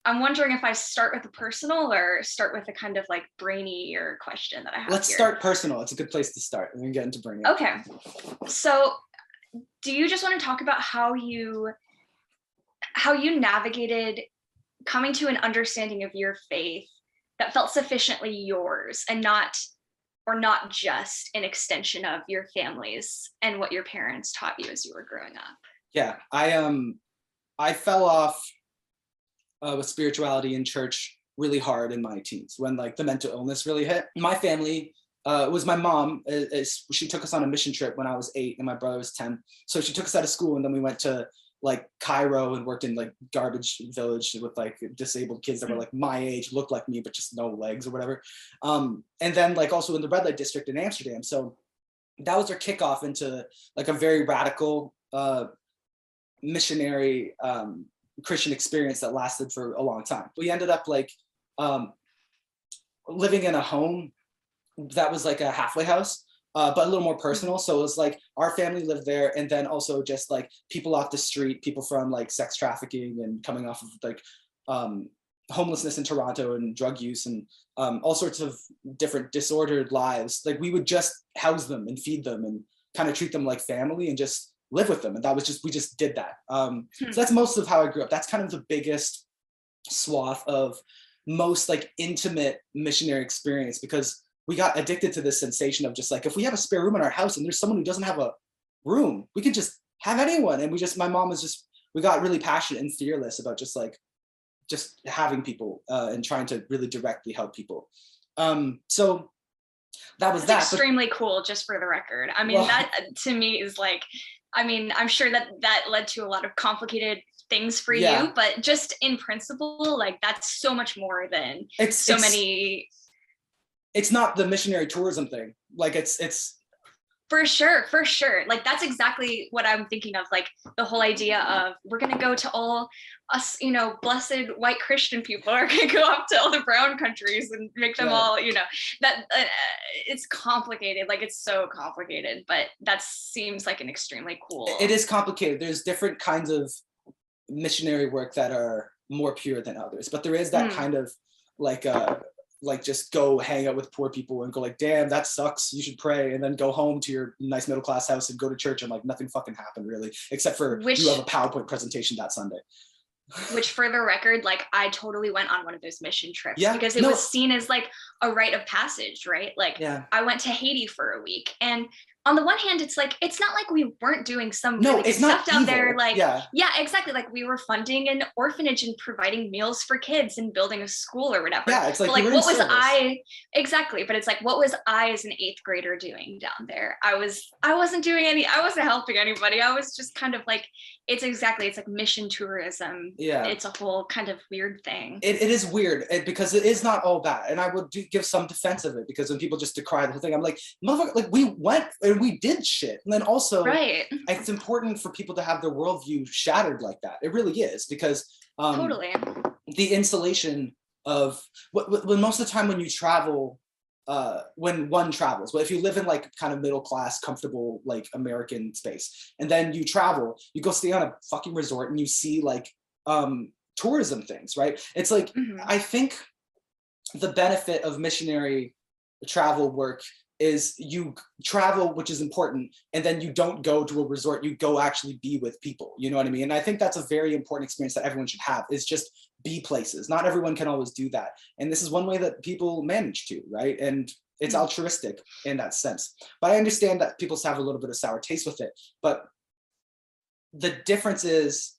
I'm wondering if I start with a personal or start with a kind of like brainier question that I have Let's here. start personal. It's a good place to start. And then get into brainy. Okay. So do you just want to talk about how you navigated coming to an understanding of your faith that felt sufficiently yours and not just an extension of your family's and what your parents taught you as you were growing up? Yeah, I fell off with spirituality in church really hard in my teens when like the mental illness really hit. My family was my mom. She took us on a mission trip when I was 8 and my brother was 10. So she took us out of school and then we went to like Cairo and worked in like garbage village with like disabled kids that were like my age, looked like me, but just no legs or whatever. And then like also in the red light district in Amsterdam. So that was our kickoff into like a very radical missionary Christian experience that lasted for a long time. We ended up like living in a home that was like a halfway house, but a little more personal. So it was like our family lived there, and then also just like people off the street, people from like sex trafficking and coming off of like homelessness in Toronto and drug use and all sorts of different disordered lives. Like we would just house them and feed them and kind of treat them like family and just live with them. And that was just, we just did that. So that's most of how I grew up. That's kind of the biggest swath of most like intimate missionary experience, because we got addicted to this sensation of just like, if we have a spare room in our house and there's someone who doesn't have a room, we can just have anyone. And my mom was just, we got really passionate and fearless about just having people and trying to really directly help people. So that was That's extremely cool, just for the record. I mean, well, that to me is like, I mean, I'm sure that led to a lot of complicated things for you, but just in principle, like that's so much more than many. It's not the missionary tourism thing. Like it's for sure. Like that's exactly what I'm thinking of. Like the whole idea of we're going to go to all us, you know, blessed white Christian people are going to go up to all the brown countries and make them all, you know, that it's complicated. Like it's so complicated, but that seems like an extremely cool. It is complicated. There's different kinds of missionary work that are more pure than others, but there is that kind of like just go hang out with poor people and go like, damn, that sucks, you should pray, and then go home to your nice middle class house and go to church and like nothing fucking happened really, except for you have a PowerPoint presentation that Sunday. Which for the record, like I totally went on one of those mission trips because it was seen as like a rite of passage, right? Like I went to Haiti for a week, and on the one hand, it's like, it's not like we weren't doing some really good stuff down there. Like, yeah, exactly. Like we were funding an orphanage and providing meals for kids and building a school or whatever. Yeah, it's like, but like what was exactly. But it's like, what was I as an 8th grader doing down there? I wasn't helping anybody. I was just kind of like, it's like mission tourism. Yeah. It's a whole kind of weird thing. It is weird because it is not all bad. And I would give some defense of it, because when people just decry the whole thing, I'm like, motherfucker, like we went and we did shit. And then also it's important for people to have their worldview shattered like that. It really is, because totally the installation of when most of the time when you travel, when one travels, but if you live in like kind of middle class, comfortable, like American space, and then you travel, you go stay on a fucking resort and you see like tourism things, right? It's like, I think the benefit of missionary travel work is you travel, which is important, and then you don't go to a resort, you go actually be with people, you know what I mean? And I think that's a very important experience that everyone should have, is just be places. Not everyone can always do that, and this is one way that people manage to, right? And it's altruistic in that sense. But I understand that people have a little bit of sour taste with it, but the difference is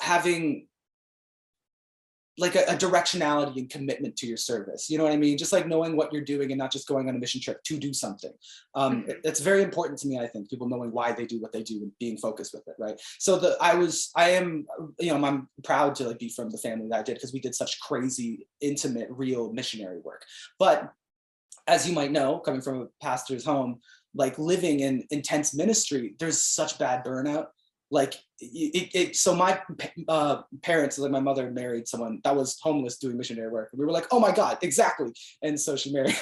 having like a directionality and commitment to your service. You know what I mean? Just like knowing what you're doing and not just going on a mission trip to do something. It's very important to me, I think, people knowing why they do what they do and being focused with it, right? So I am, you know, I'm proud to like be from the family that I did, because we did such crazy, intimate, real missionary work. But as you might know, coming from a pastor's home, like living in intense ministry, there's such bad burnout. Like so my parents, like my mother married someone that was homeless doing missionary work, and we were like, oh my god, exactly. And so she married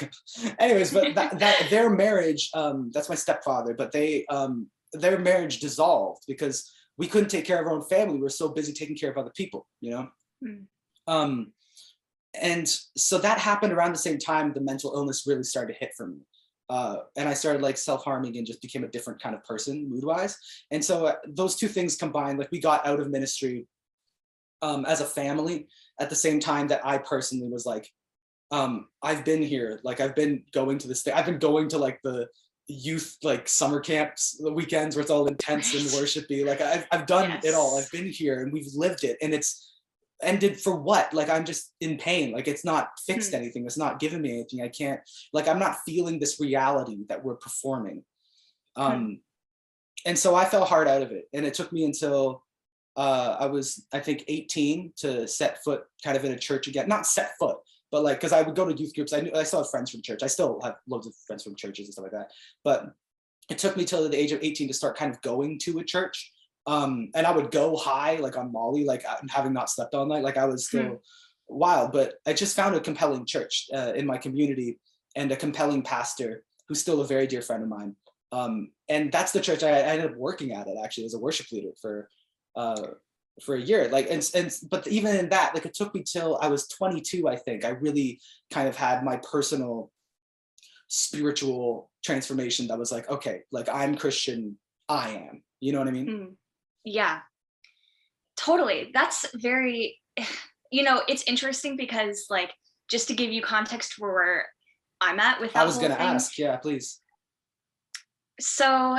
anyways, but that their marriage, that's my stepfather, but their marriage dissolved because we couldn't take care of our own family. We were so busy taking care of other people, you know? And so that happened around the same time the mental illness really started to hit for me. And I started like self-harming and just became a different kind of person mood-wise. And so those two things combined, like we got out of ministry as a family at the same time that I personally was like, I've been here, like I've been going to this thing. I've been going to like the youth, like summer camps, the weekends where it's all intense and worshipy. Like I've done it all. I've been here and we've lived it, and it's ended for what? Like I'm just in pain. Like it's not fixed anything. It's not giving me anything. I can't, like I'm not feeling this reality that we're performing. And so I fell hard out of it. And it took me until I was, I think 18 to set foot kind of in a church again. Not set foot, but like, because I would go to youth groups. I still have friends from church. I still have loads of friends from churches and stuff like that. But it took me till the age of 18 to start kind of going to a church. And I would go high, like on Molly, like having not slept all night. Like I was still wild, but I just found a compelling church in my community and a compelling pastor who's still a very dear friend of mine. And that's the church I ended up working at it actually as a worship leader for a year. Like, but even in that, like it took me till I was 22, I think. I really kind of had my personal spiritual transformation that was like, okay, like I'm Christian, I am, you know what I mean? Yeah, totally. That's very, it's interesting because like, just to give you context for where I'm at with that I was going to ask, yeah, please. So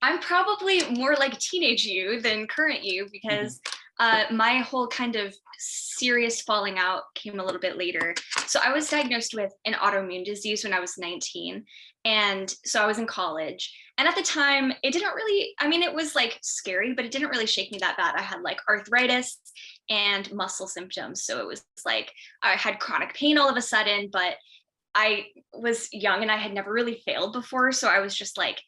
I'm probably more like teenage you than current you because my whole kind of serious falling out came a little bit later. So I was diagnosed with an autoimmune disease when I was 19. And so I was in college. And at the time, it didn't really, I mean, it was like scary, but it didn't really shake me that bad. I had like arthritis and muscle symptoms. So it was like I had chronic pain all of a sudden, but I was young and I had never really failed before. So I was just like,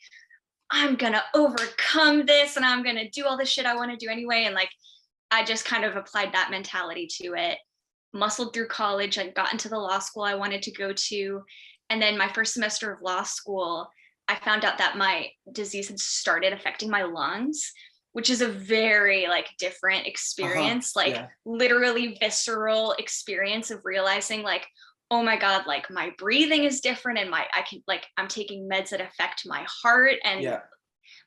I'm gonna overcome this and I'm gonna do all the shit I want to do anyway. And like, I just kind of applied that mentality to it, muscled through college. I got into the law school I wanted to go to. And then my first semester of law school, I found out that my disease had started affecting my lungs, which is a very like different experience, literally visceral experience of realizing like, oh my God, like my breathing is different and I'm taking meds that affect my heart. And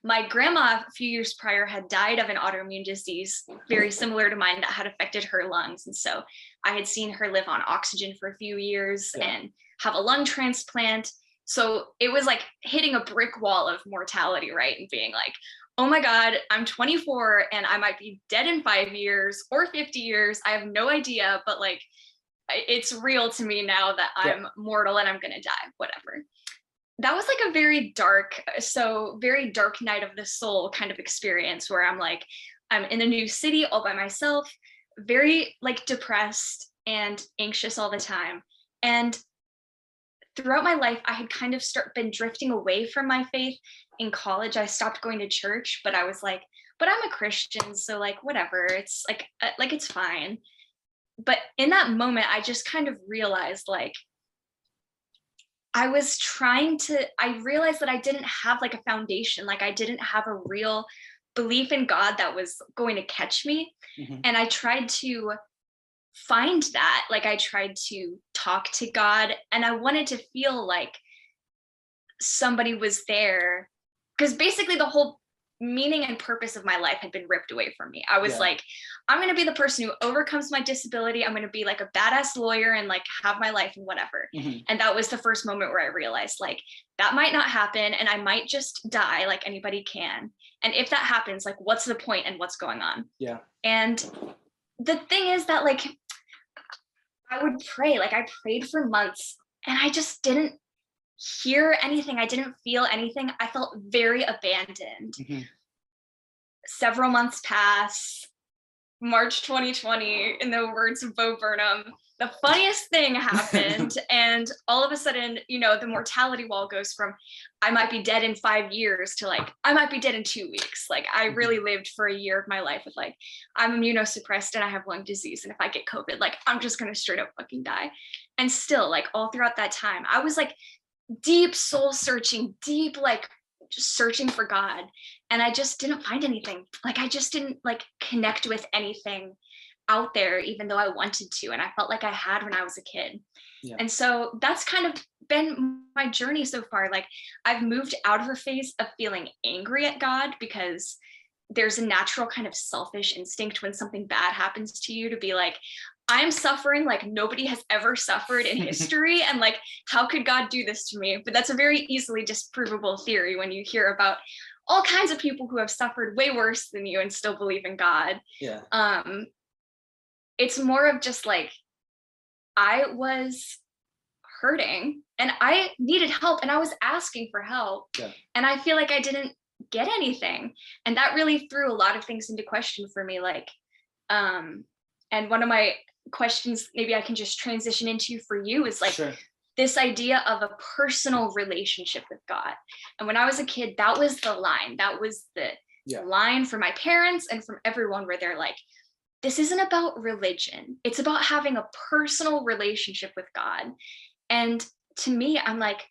my grandma a few years prior had died of an autoimmune disease very similar to mine that had affected her lungs. And so I had seen her live on oxygen for a few years and have a lung transplant. So it was like hitting a brick wall of mortality, right? And being like, oh my God, I'm 24 and I might be dead in 5 years or 50 years. I have no idea, but like, it's real to me now that I'm mortal and I'm going to die, whatever. That was like a very dark night of the soul kind of experience where I'm like, I'm in a new city all by myself, very like depressed and anxious all the time. And throughout my life, I had kind of been drifting away from my faith. In college, I stopped going to church, but I was like, but I'm a Christian. So like, whatever, it's like it's fine. But in that moment, I just kind of realized like, I realized that I didn't have like a foundation. Like I didn't have a real belief in God that was going to catch me. And I tried to find that, like I tried to talk to God and I wanted to feel like somebody was there because basically the whole meaning and purpose of my life had been ripped away from me. I was like, I'm going to be the person who overcomes my disability. I'm going to be like a badass lawyer and like have my life and whatever. And that was the first moment where I realized like that might not happen and I might just die like anybody can. And if that happens, like what's the point and what's going on? And the thing is that like I would pray, like I prayed for months and I just didn't hear anything. I didn't feel anything. I felt very abandoned. Several months pass. March 2020, in the words of Bo Burnham, the funniest thing happened. And all of a sudden, the mortality wall goes from I might be dead in 5 years to like, I might be dead in 2 weeks. Like I really lived for a year of my life with like, I'm immunosuppressed and I have lung disease. And if I get COVID, like, I'm just going to straight up fucking die. And still like all throughout that time, I was like deep soul searching, deep, like just searching for God, and I just didn't find anything. Like I just didn't like connect with anything out there, even though I wanted to, and I felt like I had when I was a kid. Yeah. And so that's kind of been my journey so far. Like I've moved out of a phase of feeling angry at God, because there's a natural kind of selfish instinct when something bad happens to you to be like, I'm suffering like nobody has ever suffered in history. And like, how could God do this to me? But that's a very easily disprovable theory when you hear about all kinds of people who have suffered way worse than you and still believe in God. Yeah. It's more of just like, I was hurting and I needed help and I was asking for help. Yeah. And I feel like I didn't get anything. And that really threw a lot of things into question for me. Like, and one of my questions maybe I can just transition into for you is like, sure, this idea of a personal relationship with God. And when I was a kid, that was the line. That was the line for my parents and from everyone, where they're like, this isn't about religion. It's about having a personal relationship with God. And to me, I'm like,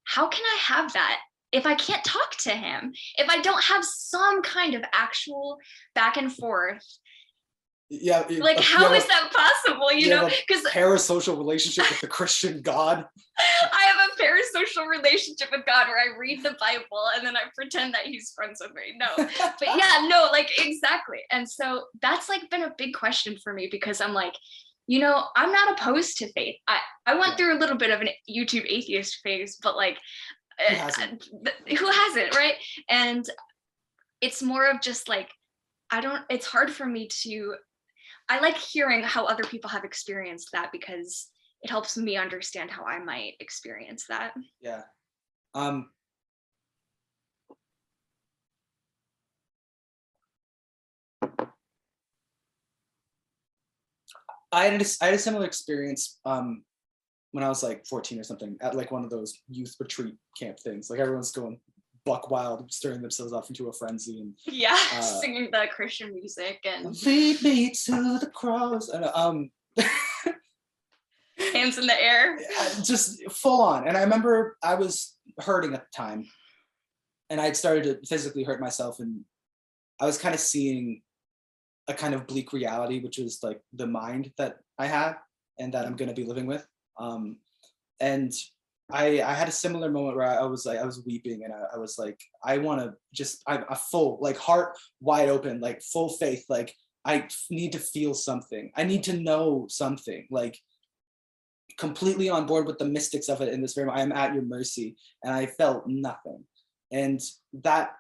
how can I have that if I can't talk to him? If I don't have some kind of actual back and forth? Yeah. Like, how is that possible? You know, because parasocial relationship with the Christian God. I have a parasocial relationship with God where I read the Bible and then I pretend that he's friends with me. No, but yeah, no, like exactly. And so that's like been a big question for me, because I'm like, you know, I'm not opposed to faith. I went through a little bit of an YouTube atheist phase, but like, who hasn't, right? And it's more of just like, it's hard for me to, I like hearing how other people have experienced that, because it helps me understand how I might experience that. Yeah. I had a similar experience when I was like 14 or something, at like one of those youth retreat camp things. Like everyone's going buck wild, stirring themselves up into a frenzy, and singing the Christian music and lead me to the cross, and hands in the air, just full on. And I remember I was hurting at the time, and I had started to physically hurt myself, and I was kind of seeing a kind of bleak reality, which was like the mind that I had and that I'm going to be living with. And I had a similar moment where I was weeping, and I was like, I want to just, I'm a full, like heart wide open, like full faith. Like I need to feel something. I need to know something, like completely on board with the mystics of it in this very moment. I am at your mercy. And I felt nothing. And that,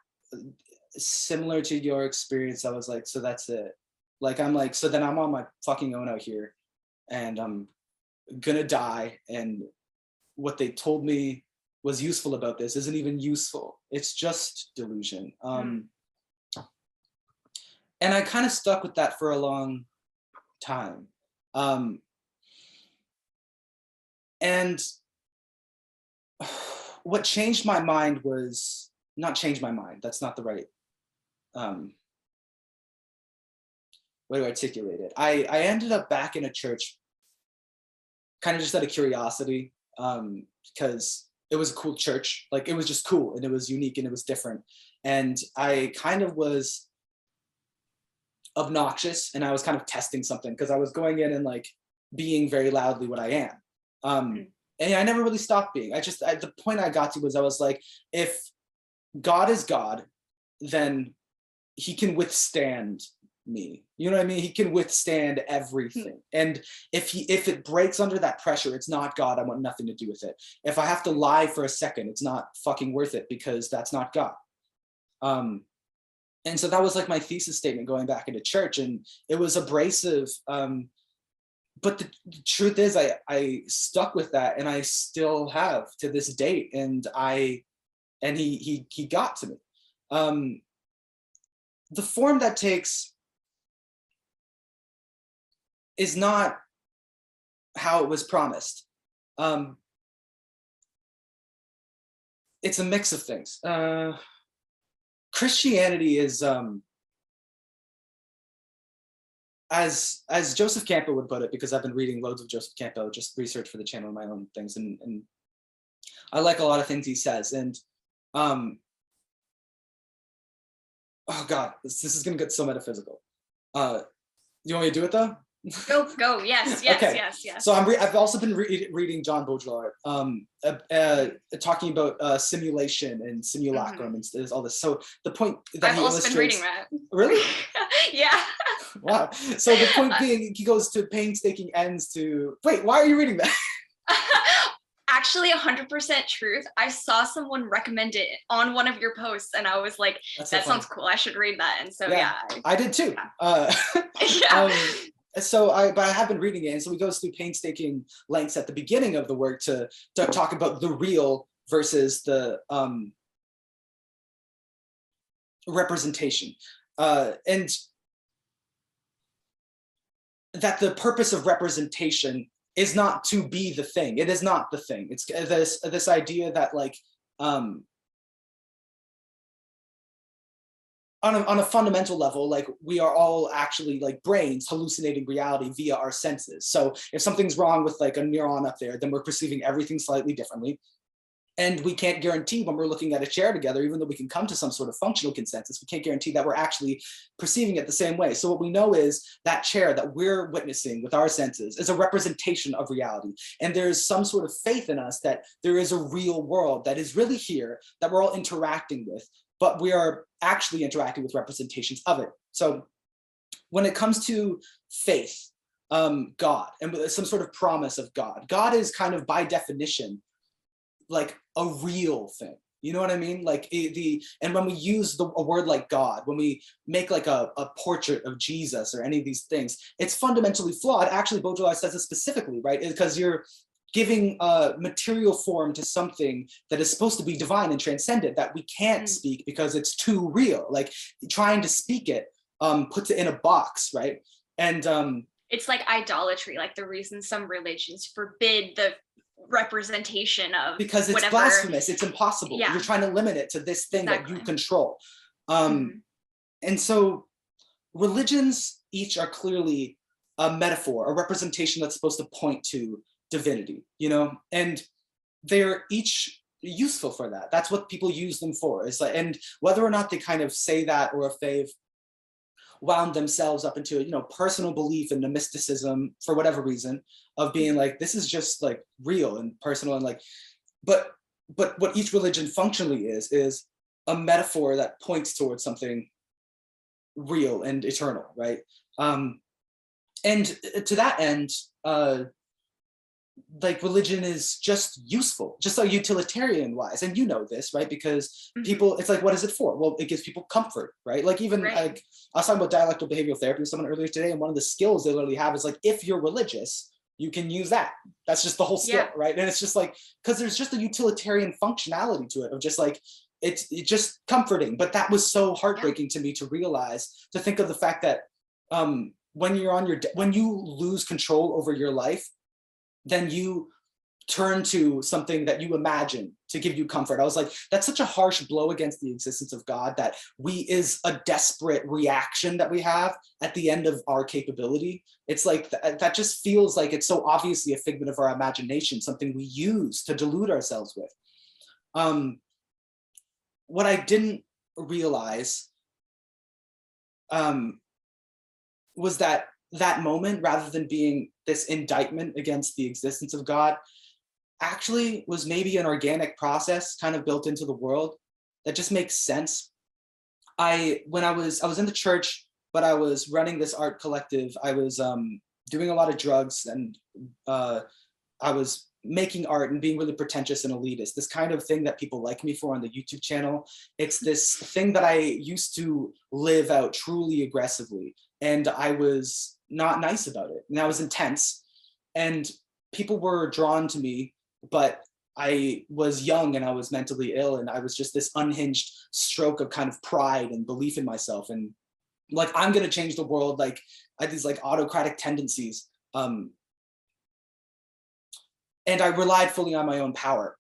similar to your experience, I was like, so that's it. Like, I'm like, so then I'm on my fucking own out here, and I'm gonna die, and what they told me was useful about this isn't even useful. It's just delusion. And I kind of stuck with that for a long time. And what changed my mind was, not change my mind, that's not the right way to articulate it. I ended up back in a church kind of just out of curiosity, because it was a cool church. Like it was just cool, and it was unique, and it was different. And I kind of was obnoxious, and I was kind of testing something, because I was going in and like being very loudly what I am. And I never really stopped being. The point I got to was, I was like, if God is God, then he can withstand me. You know what I mean? He can withstand everything. And if it breaks under that pressure, it's not God. I want nothing to do with it. If I have to lie for a second, it's not fucking worth it, because that's not God. And so that was like my thesis statement going back into church, and it was abrasive. But the truth is, I stuck with that, and I still have to this date. And he got to me. The form that takes is not how it was promised. It's a mix of things. Christianity is, as Joseph Campbell would put it, because I've been reading loads of Joseph Campbell, just research for the channel, my own things, and I like a lot of things he says. And oh God, this is gonna get so metaphysical. You want me to do it though? Go. Yes. Okay. So I've also been reading John Baudrillard, talking about simulation and simulacrum and all this. So the point that I've also been reading that. Really? Yeah. Wow. So the point being, he goes to painstaking ends to. Wait, why are you reading that? Actually, 100% truth. I saw someone recommend it on one of your posts, and I was like, that sounds cool. I should read that. And so yeah I did too. Yeah. But I have been reading it, and so he goes through painstaking lengths at the beginning of the work to talk about the real versus the representation, and that the purpose of representation is not to be the thing. It is not the thing. It's this idea that like on a fundamental level, like we are all actually like brains hallucinating reality via our senses. So if something's wrong with like a neuron up there, then we're perceiving everything slightly differently. And we can't guarantee when we're looking at a chair together, even though we can come to some sort of functional consensus, we can't guarantee that we're actually perceiving it the same way. So what we know is that chair that we're witnessing with our senses is a representation of reality. And there's some sort of faith in us that there is a real world that is really here, that we're all interacting with, but we are actually interacting with representations of it. So when it comes to faith, God, and some sort of promise of God, God is kind of by definition like a real thing. You know what I mean? Like and when we use a word like God, when we make like a portrait of Jesus or any of these things, it's fundamentally flawed. Actually, Baudrillard says it specifically, right? Because you're giving a material form to something that is supposed to be divine and transcendent that we can't speak because it's too real. Like trying to speak it puts it in a box, right? And it's like idolatry, like the reason some religions forbid the representation of, because it's blasphemous, it's impossible. You're trying to limit it to this thing that you control. And so religions each are clearly a metaphor, a representation that's supposed to point to divinity, you know, and they're each useful for that. That's what people use them for. It's like, and whether or not they kind of say that, or if they've wound themselves up into, you know, personal belief in the mysticism for whatever reason of being like, this is just like real and personal, and like, but what each religion functionally is a metaphor that points towards something real and eternal, right? And to that end, like religion is just useful, just like utilitarian wise, and you know this, right? Because people, it's like, what is it for? Well, it gives people comfort, right? Like even like I was talking about dialectical behavioral therapy with someone earlier today, and one of the skills they literally have is like, if you're religious, you can use that. That's just the whole skill, right? And it's just like, because there's just a utilitarian functionality to it of just like, it's just comforting. But that was so heartbreaking to me to realize, to think of the fact that when you're on when you lose control over your life, then you turn to something that you imagine to give you comfort. I was like, that's such a harsh blow against the existence of God, that is a desperate reaction that we have at the end of our capability. It's like, that just feels like it's so obviously a figment of our imagination, something we use to delude ourselves with. What I didn't realize was that moment, rather than being this indictment against the existence of God, actually was maybe an organic process kind of built into the world that just makes sense. When I was in the church, but I was running this art collective. I was doing a lot of drugs, and I was making art and being really pretentious and elitist, this kind of thing that people like me for on the YouTube channel. It's this thing that I used to live out truly aggressively, and I was not nice about it, and I was intense, and people were drawn to me, but I was young and I was mentally ill, and I was just this unhinged stroke of kind of pride and belief in myself, and like, I'm gonna change the world. Like, I had these like autocratic tendencies, and I relied fully on my own power.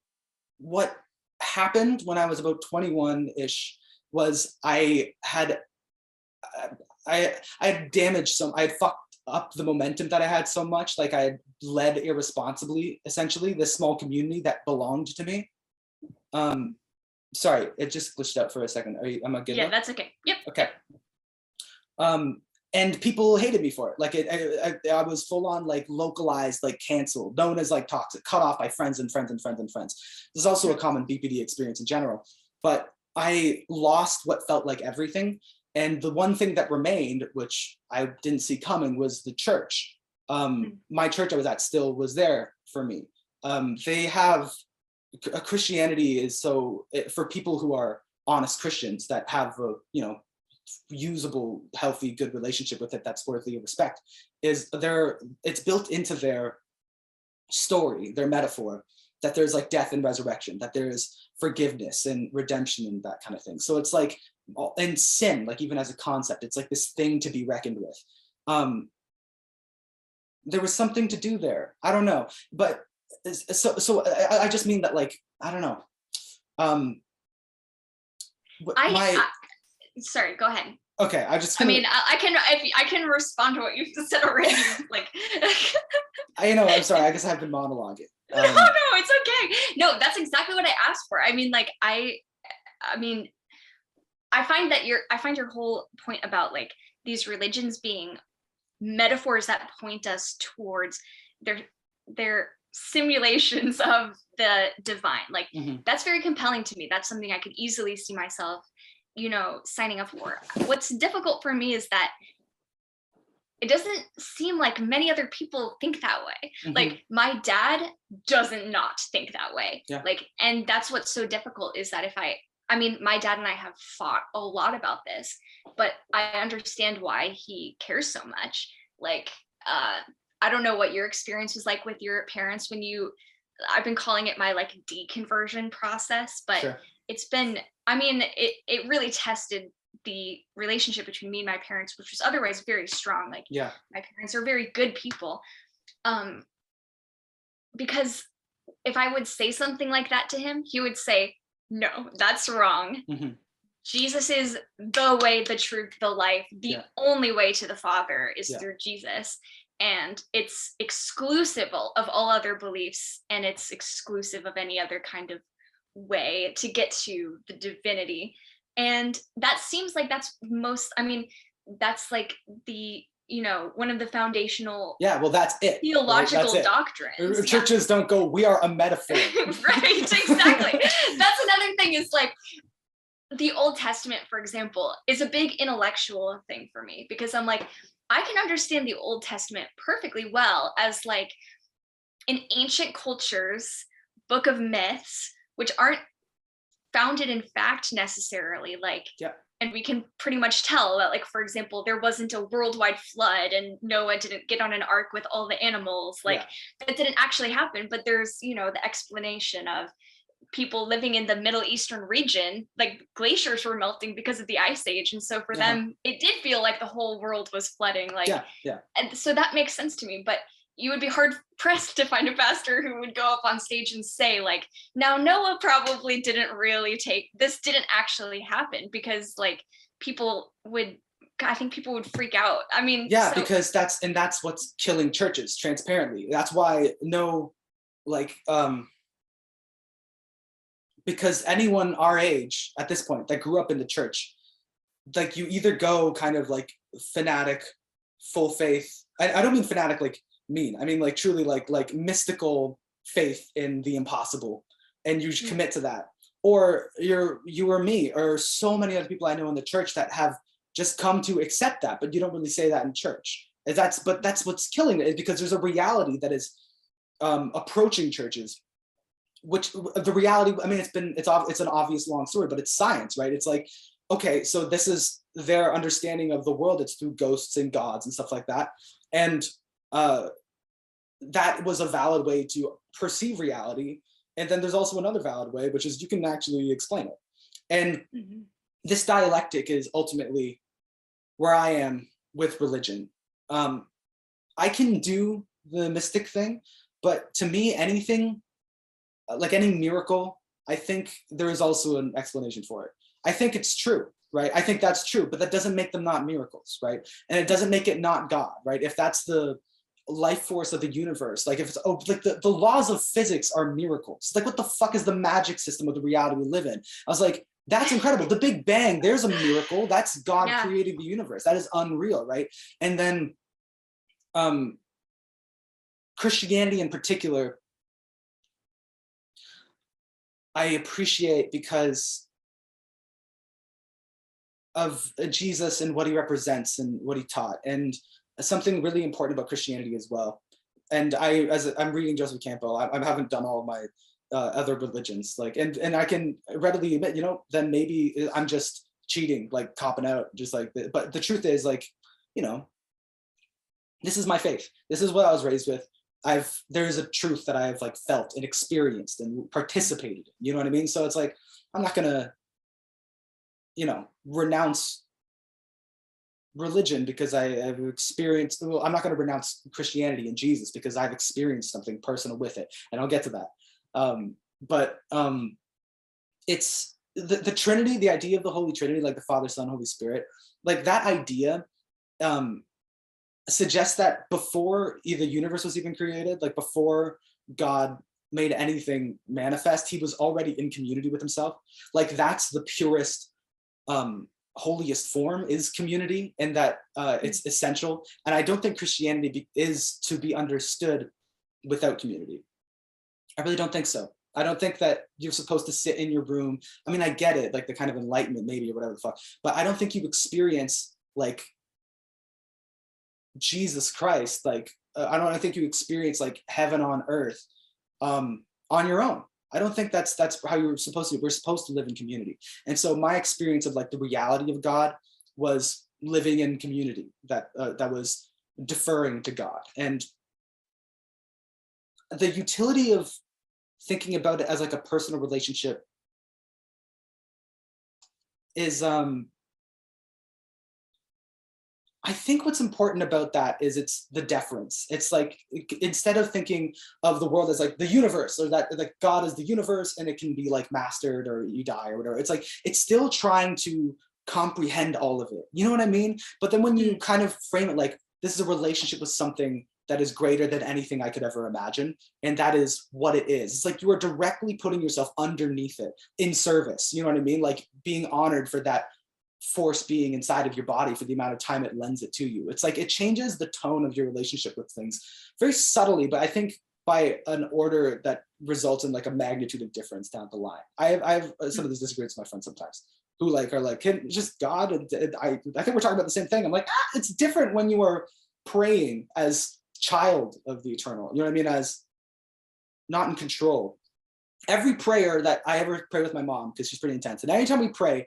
What happened when I was about 21-ish was I had damaged I had fucked up the momentum that I had so much. Like, I had led irresponsibly, essentially, this small community that belonged to me. Sorry, it just glitched out for a second. Am I good? Yeah, that's okay. Yep. Okay. And people hated me for it. Like I was full on like localized, like canceled, known as like toxic, cut off by friends and friends and friends and friends. This is also a common BPD experience in general. But I lost what felt like everything. And the one thing that remained, which I didn't see coming, was the church. My church I was at still was there for me. They have Christianity is so for people who are honest Christians that have a, you know, usable, healthy, good relationship with it that's worthy of respect, is it's built into their story, their metaphor, that there's like death and resurrection, that there's forgiveness and redemption and that kind of thing. So it's like, and sin, like even as a concept, it's like this thing to be reckoned with. There was something to do there. I don't know, but so I just mean that, like, I don't know. Sorry, go ahead. Okay, I can respond to what you said already. Like, I'm sorry. I guess I've been monologuing. No, it's okay. No, that's exactly what I asked for. I mean, like, I find your whole point about like these religions being metaphors that point us towards their simulations of the divine. Like, that's very compelling to me. That's something I could easily see myself, you know, signing up for. What's difficult for me is that it doesn't seem like many other people think that way. Like, my dad doesn't not think that way. Yeah. Like, and that's what's so difficult, is that my dad and I have fought a lot about this, but I understand why he cares so much. Like, I don't know what your experience was like with your parents when I've been calling it my like deconversion process, but sure. It's been, it really tested the relationship between me and my parents, which was otherwise very strong. Like, yeah, my parents are very good people. Because if I would say something like that to him, he would say, no, that's wrong. Jesus is the way, the truth, the life. The only way to the Father is through Jesus. And it's exclusive of all other beliefs, and it's exclusive of any other kind of way to get to the divinity. And that seems like that's like the, you know, one of the foundational that's it, theological doctrines. Churches don't go, we are a metaphor. Right, exactly. That's another thing, is like the Old Testament, for example, is a big intellectual thing for me, because I'm like, I can understand the Old Testament perfectly well as like an ancient culture's book of myths, which aren't founded in fact necessarily. Like, and we can pretty much tell that, like, for example, there wasn't a worldwide flood and Noah didn't get on an ark with all the animals. Like, that didn't actually happen. But there's, you know, the explanation of people living in the Middle Eastern region, like glaciers were melting because of the ice age. And so for them, it did feel like the whole world was flooding. Like, and so that makes sense to me. But you would be hard pressed to find a pastor who would go up on stage and say, like, now Noah probably didn't actually happen, because like I think people would freak out. I mean, because that's what's killing churches, transparently. That's why because anyone our age at this point that grew up in the church, like, you either go kind of like fanatic, full faith. I don't mean fanatic like mean. I mean like truly like mystical faith in the impossible, and you commit to that. Or you or me, or so many other people I know in the church that have just come to accept that, but you don't really say that in church. That's what's killing it, is because there's a reality that is approaching churches, which the reality, I mean, it's an obvious long story, but it's science, right? It's like, okay, so this is their understanding of the world. It's through ghosts and gods and stuff like that. And that was a valid way to perceive reality. And then there's also another valid way, which is you can actually explain it. And this dialectic is ultimately where I am with religion. I can do the mystic thing, but to me, anything, like any miracle, I think there is also an explanation for it. I think it's true, right? I think that's true, but that doesn't make them not miracles, right? And it doesn't make it not God, right? If that's the life force of the universe. Like if it's like the laws of physics are miracles. Like what the fuck is the magic system of the reality we live in? I was like, that's incredible. The Big Bang, there's a miracle. That's God creating the universe. That is unreal, right? And then Christianity in particular, I appreciate because of Jesus and what he represents and what he taught. And something really important about Christianity as well. And I'm reading Joseph Campbell. I haven't done all of my other religions, like, and I can readily admit, you know, then maybe I'm just cheating, like copping out, just like. But the truth is, like, you know, this is my faith. This is what I was raised with. There's a truth that I've like felt and experienced and participated in. You know what I mean? So it's like I'm not gonna, you know, renounce religion because I've experienced. Well, I'm not going to renounce Christianity and Jesus because I've experienced something personal with it, and I'll get to that. But it's the Trinity, the idea of the Holy Trinity, like the Father, Son, Holy Spirit, like that idea suggests that before the universe was even created, like before God made anything manifest, he was already in community with himself. Like that's the purest, holiest form is community, and that it's essential. And I don't think Christianity is to be understood without community. I really don't think so. I don't think that you're supposed to sit in your room. I mean, I get it, like the kind of enlightenment maybe or whatever the fuck, but I don't think you experience like Jesus Christ. Like, I don't think you experience like heaven on earth on your own. I don't think that's how you're supposed to. We're supposed to live in community. And so my experience of like the reality of God was living in community that was deferring to God. And the utility of thinking about it as like a personal relationship is I think what's important about that is it's the deference. It's like, instead of thinking of the world as like the universe, or that like God is the universe and it can be like mastered or you die or whatever, it's like it's still trying to comprehend all of it. You know what I mean? But then when you kind of frame it like this is a relationship with something that is greater than anything I could ever imagine, and that is what it is. It's like you are directly putting yourself underneath it in service. You know what I mean? Like being honored for that force being inside of your body for the amount of time it lends it to you. It's like it changes the tone of your relationship with things very subtly, but I think by an order that results in like a magnitude of difference down the line. I have some of these disagreements with my friends sometimes who like are like, can just God, I think we're talking about the same thing. I'm like, it's different when you are praying as child of the eternal, you know what I mean, as not in control. Every prayer that I ever pray with my mom, because she's pretty intense, and anytime we pray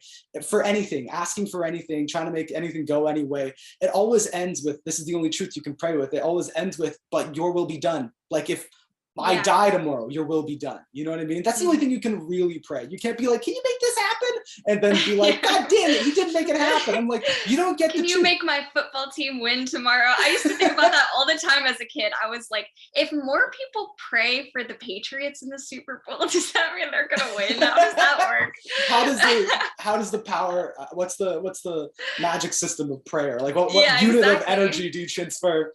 for anything, asking for anything, trying to make anything go anyway, it always ends with, this is the only truth you can pray with. It always ends with, but your will be done. Like if I die tomorrow, your will be done. You know what I mean? That's the only thing you can really pray. You can't be like, can you make this happen? And then be like, God damn it, you didn't make it happen. I'm like, you don't get Can you make my football team win tomorrow? I used to think about that all the time as a kid. I was like, if more people pray for the Patriots in the Super Bowl, does that mean they're gonna win? How does that work? how does the power, what's the magic system of prayer? Like what unit of energy do you transfer?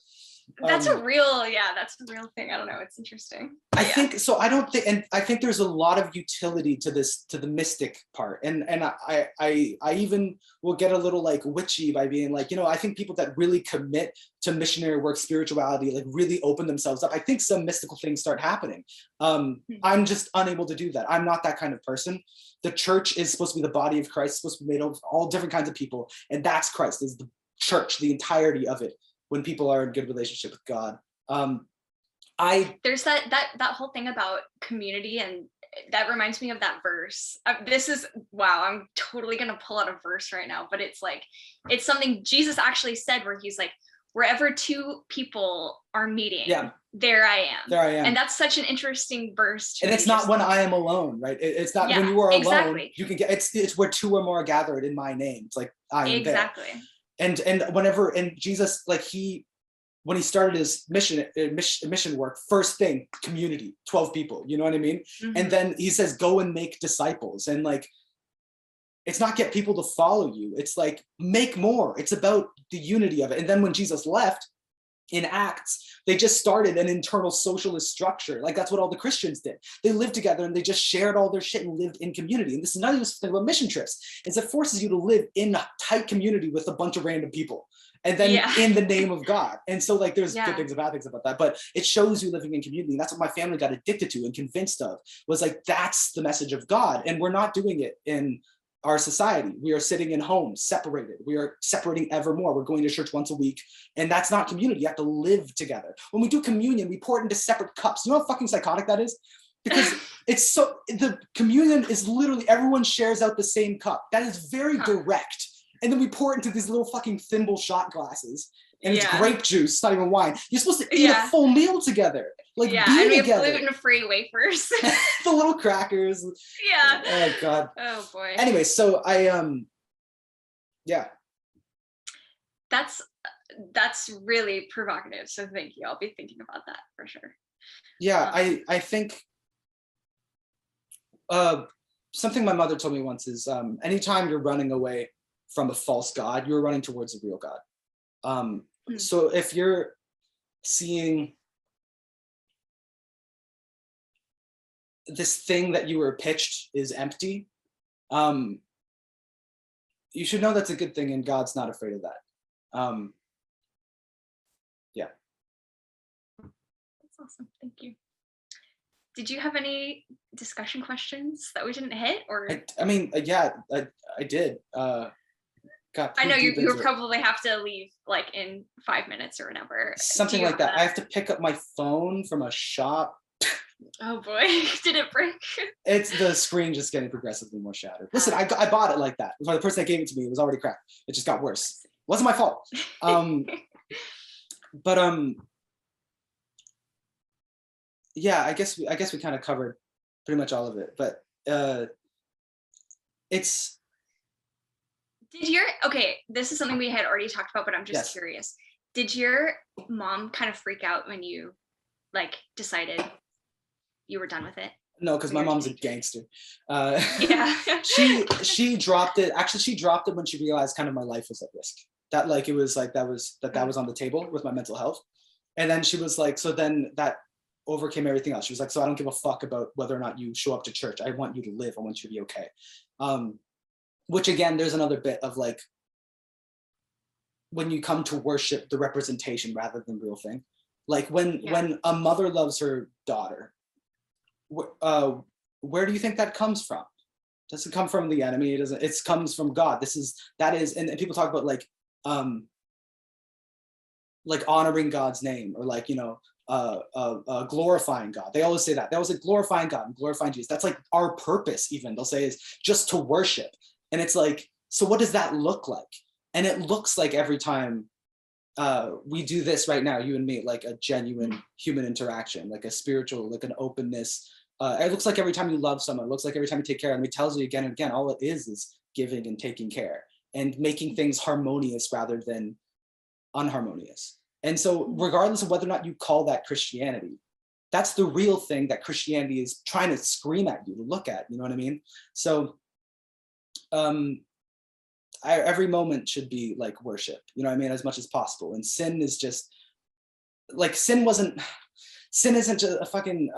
That's a real thing. I don't know. It's interesting. I think so. I don't think, and I think there's a lot of utility to this, to the mystic part. And I even will get a little like witchy by being like, you know, I think people that really commit to missionary work, spirituality, like really open themselves up, I think some mystical things start happening. I'm just unable to do that. I'm not that kind of person. The church is supposed to be the body of Christ, supposed to be made of all different kinds of people, and that's Christ, is the church, the entirety of it. When people are in good relationship with God, there's that whole thing about community, and that reminds me of that verse. I'm totally gonna pull out a verse right now, but it's like, it's something Jesus actually said, where he's like, wherever two people are meeting, there I am. And that's such an interesting verse. And it's not when I am alone, right? It's not when you are alone. You can get it's where two or more are gathered in my name. It's like I am there. And whenever, and Jesus, like when he started his mission work, first thing, community, 12 people, you know what I mean? And then he says, go and make disciples. And like, it's not get people to follow you. It's like, make more. It's about the unity of it. And then when Jesus left, in Acts, they just started an internal socialist structure. Like that's what all the Christians did. They lived together and they just shared all their shit and lived in community. And this is another thing about mission trips, is it forces you to live in a tight community with a bunch of random people. And then in the name of God. And so like there's good things and bad things about that, but it shows you living in community. And that's what my family got addicted to and convinced of, was like, that's the message of God. And we're not doing it in our society. We are sitting in homes, separated. We are separating ever more. We're going to church once a week, and that's not community. You have to live together. When we do communion, we pour it into separate cups. You know how fucking psychotic that is? Because it's so, the communion is literally everyone shares out the same cup. That is very direct. And then we pour it into these little fucking thimble shot glasses, and it's grape juice, not even wine. You're supposed to eat a full meal together. Like be and we together. have gluten-free wafers. The little crackers. Oh God. Oh boy. Anyway, so I That's really provocative. So thank you. I'll be thinking about that for sure. Yeah, I think something my mother told me once is anytime you're running away from a false God, you're running towards a real God. So if you're seeing this thing that you were pitched is empty, you should know that's a good thing, and God's not afraid of that. That's awesome. Thank you. Did you have any discussion questions that we didn't hit, or? I did. I know you probably have to leave like in 5 minutes or whatever. Something like that. I have to pick up my phone from a shop. Oh boy, did it break? It's the screen just getting progressively more shattered. Listen, I bought it like that. The person that gave it to me, it was already cracked. It just got worse. It wasn't my fault. Yeah, I guess we kind of covered pretty much all of it. But it's. This is something we had already talked about, but I'm just curious. Did your mom kind of freak out when you like decided you were done with it? No, because my mom's a gangster. She dropped it. Actually, she dropped it when she realized kind of my life was at risk. That like it was like that was on the table with my mental health. And then she was like, so then that overcame everything else. She was like, so I don't give a fuck about whether or not you show up to church. I want you to live. I want you to be okay. Which again, there's another bit of like, when you come to worship the representation rather than real thing. Like when a mother loves her daughter, where do you think that comes from? Doesn't come from the enemy. It doesn't. It comes from God. And people talk about like honoring God's name, or like, glorifying God. They always say that. They always say glorifying God and glorifying Jesus. That's like our purpose. Even they'll say is just to worship. And it's like, so what does that look like? And it looks like every time we do this right now, you and me, like a genuine human interaction, like a spiritual, like an openness. It looks like every time you love someone, it looks like every time you take care of them, it tells you again and again, all it is giving and taking care and making things harmonious rather than unharmonious. And so regardless of whether or not you call that Christianity, that's the real thing that Christianity is trying to scream at you to look at, you know what I mean? So every moment should be like worship, you know what I mean, as much as possible. And sin is just like, sin isn't just a fucking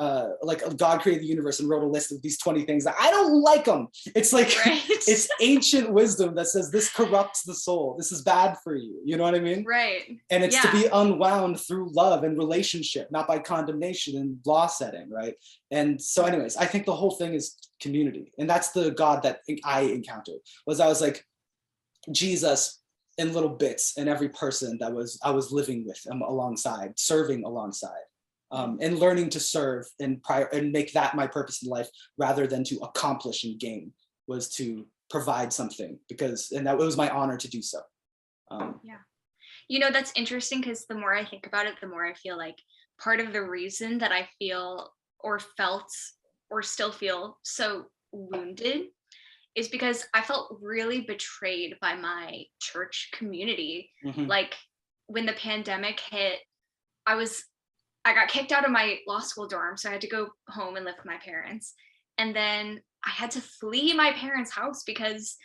like God created the universe and wrote a list of these 20 things that I don't like them. It's like it's ancient wisdom that says this corrupts the soul, this is bad for you, you know what I mean? Right. And it's to be unwound through love and relationship, not by condemnation and law setting, right? And so anyways, I think the whole thing is community, and that's the God that I encountered. I was like Jesus in little bits in every person that I was living with alongside, serving alongside. And learning to serve and make that my purpose in life rather than to accomplish and gain, was to provide something, and that it was my honor to do so. That's interesting, because the more I think about it, the more I feel like part of the reason that I feel or felt or still feel so wounded is because I felt really betrayed by my church community. Like when the pandemic hit, I got kicked out of my law school dorm, so I had to go home and live with my parents. And then I had to flee my parents' house because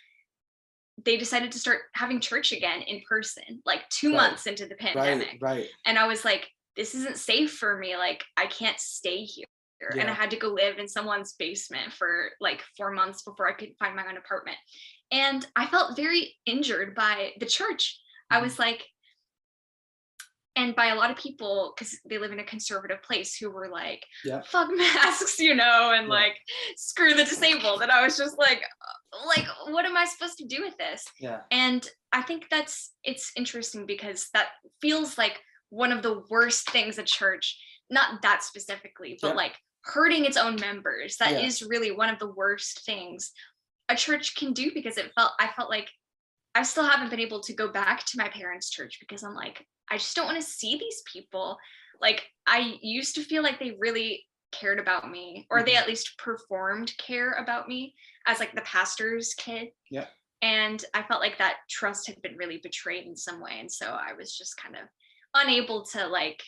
they decided to start having church again in person, like 2 months into the pandemic. Right. And I was like, this isn't safe for me. Like, I can't stay here. And I had to go live in someone's basement for like 4 months before I could find my own apartment. And I felt very injured by the church. I was like, and by a lot of people, because they live in a conservative place, who were like, fuck masks, and like, screw the disabled. And I was just like, what am I supposed to do with this? And I think it's interesting because that feels like one of the worst things a church, not that specifically, but like hurting its own members. That is really one of the worst things a church can do, because I felt like I still haven't been able to go back to my parents' church because I'm like, I just don't want to see these people. Like, I used to feel like they really cared about me, or they at least performed care about me as like the pastor's kid. And I felt like that trust had been really betrayed in some way. And so I was just kind of unable to like,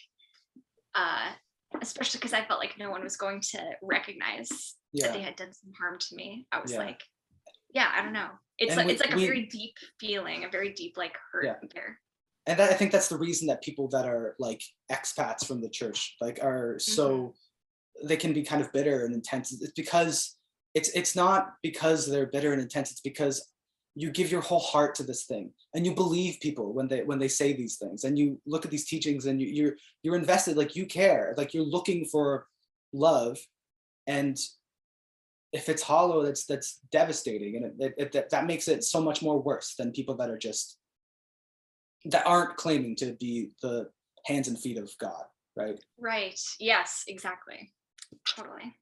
especially because I felt like no one was going to recognize that they had done some harm to me. I was like, I don't know. It's like a very deep feeling, a very deep like hurt there. And I think that's the reason that people that are like expats from the church like are so they can be kind of bitter and intense. It's because it's not because they're bitter and intense. It's because you give your whole heart to this thing and you believe people when they say these things, and you look at these teachings and you're invested, like you care, like you're looking for love. And if it's hollow, that's devastating, and that makes it so much more worse than people that aren't claiming to be the hands and feet of God, right? Right. Yes, exactly. Totally.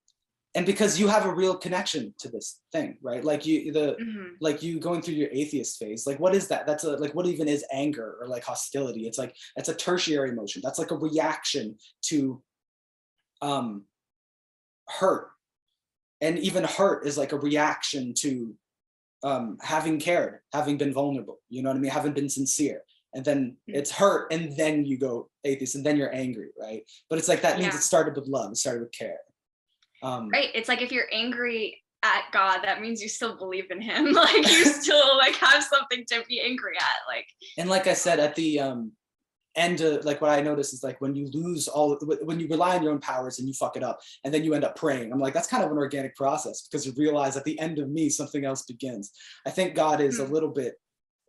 And because you have a real connection to this thing, right? Like like you going through your atheist phase, like what is that? That's like, what even is anger or like hostility? It's like, it's a tertiary emotion. That's like a reaction to hurt. And even hurt is like a reaction to having cared, having been vulnerable, you know what I mean? Having been sincere. And then it's hurt, and then you go atheist, and then you're angry, right? But it's like, that means it started with love, it started with care. Right. It's like, if you're angry at God, that means you still believe in him. Like, you still like have something to be angry at. Like, and like I said, at the end, like what I noticed is like when you rely on your own powers and you fuck it up, and then you end up praying. I'm like, that's kind of an organic process, because you realize at the end of me, something else begins. I think God is a little bit,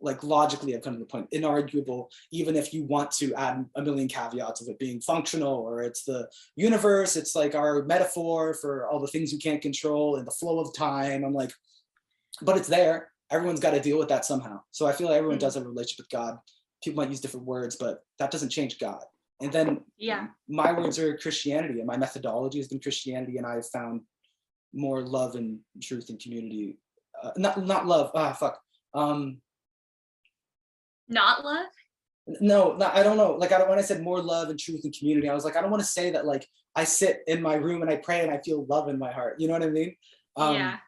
like, logically, I've come to the point, inarguable, even if you want to add a million caveats of it being functional, or it's the universe, it's like our metaphor for all the things you can't control and the flow of time. I'm like, but it's there. Everyone's got to deal with that somehow. So I feel like everyone does have a relationship with God. People might use different words, but that doesn't change God. And then my words are Christianity, and my methodology has been Christianity, and I've found more love and truth and community. Not love. Not love? No, I don't know. Like, when I said more love and truth and community, I was like, I don't want to say that like I sit in my room and I pray and I feel love in my heart. You know what I mean? I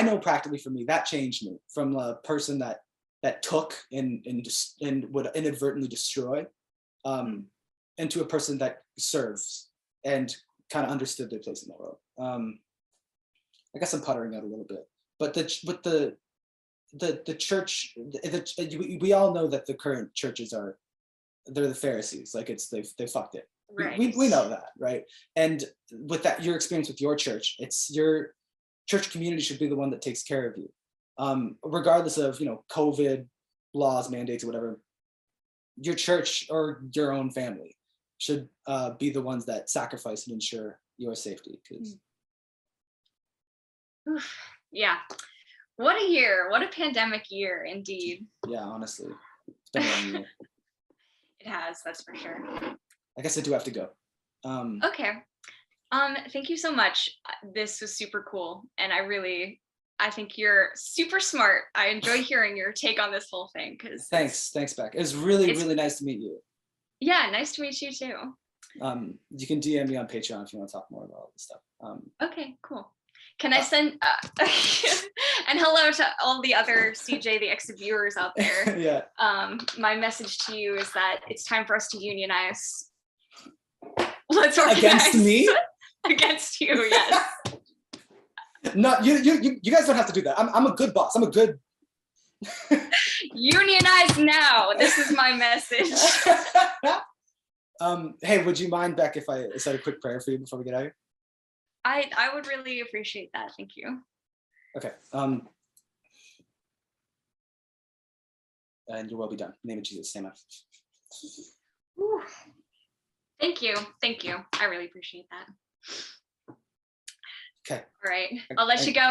know practically for me, that changed me from a person that took and would inadvertently destroy, into a person that serves and kind of understood their place in the world. I guess I'm puttering out a little bit, but the church, we all know that the current churches they're the Pharisees. Like, they fucked it. Right. We know that, right? And with that, your experience with your church, it's your church community should be the one that takes care of you, regardless of COVID laws, mandates, or whatever. Your church or your own family should be the ones that sacrifice and ensure your safety. Yeah. What a year. What a pandemic year, indeed. Yeah, honestly. It's been a long year. It has, that's for sure. I guess I do have to go. Okay. Thank you so much. This was super cool. And I think you're super smart. I enjoy hearing your take on this whole thing. Thanks, Beck. It was really nice to meet you. Yeah, nice to meet you too. You can DM me on Patreon if you want to talk more about all this stuff. Okay, cool. Can I send and hello to all the other CJ the Exit viewers out there. Yeah. My message to you is that it's time for us to unionize. Let's organize. Against me? Against you, yes. No, you guys don't have to do that. I'm a good boss. I'm a good. Unionize now. This is my message. Hey, would you mind, Beck, if I said a quick prayer for you before we get out of here? I would really appreciate that. Thank you. Okay. And your will be done. In the name of Jesus, amen. Thank you. Thank you. I really appreciate that. Okay. All right. I'll let you go.